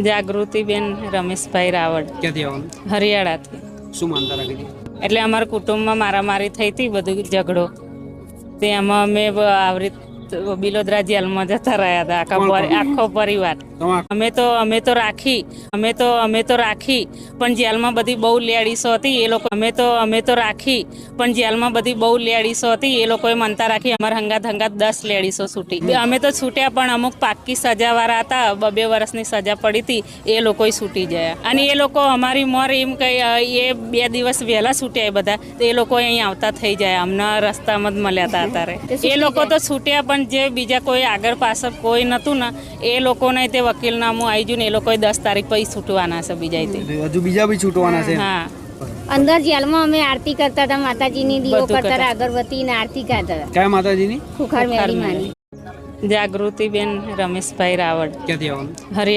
જાગૃતિબેન રમેશભાઈ રાવળ, ક્યાંથી આવવાનું? હરિયાળાથી. શું માનતા રાખી હતી? એટલે અમારા કુટુંબમાં મારામારી થઈ હતી, બધું ઝઘડો. તેમાં અમે આવી બિલોદરા જેલમાં જતા રહ્યા હતા, આખો પરિવાર. અમે તો રાખી પણ જેલમાં બધી બહુ લેડીસો હતી. એ લોકો અમે તો રાખી પણ જેલમાં બધી બહુ લેડીસો હતી. એ લોકોએ મનતા રાખી. અમારા હંગાત 10 લેડીસો છૂટી. અમે તો છૂટ્યા, પણ અમુક પાક્કી સજાવાળા હતા, 2 વર્ષની સજા પડી હતી, એ લોકોએ છૂટી ગયા. અને એ લોકો અમારી મોર એમ કહી, એ 2 દિવસ વહેલા છૂટ્યા. એ બધા એ લોકો અહીં આવતા થઈ જાય. અમને રસ્તામાં જ મળ્યા હતા. અત્યારે એ લોકો તો છૂટ્યા, પણ જે બીજા કોઈ આગળ પાછળ કોઈ નતું ને, એ લોકોને તે વકીલનામું આવી ગયું ને, એ લોકોએ 10 તારીખ પછી છૂટવાના છે. હજુ બીજા બી છૂટવાના છે? હા. અંદર જેલમાં અમે આરતી કરતા હતા, માતાજીની દીવો કરતા હતા, અગરબત્તી ને આરતી કરતા હતા. કયા માતાજીની? ખુખાર મેરી માની. જાગૃતિબેન રમેશભાઈ રાવળ, ક્યાંથી આવવાનું? હરિયાળા.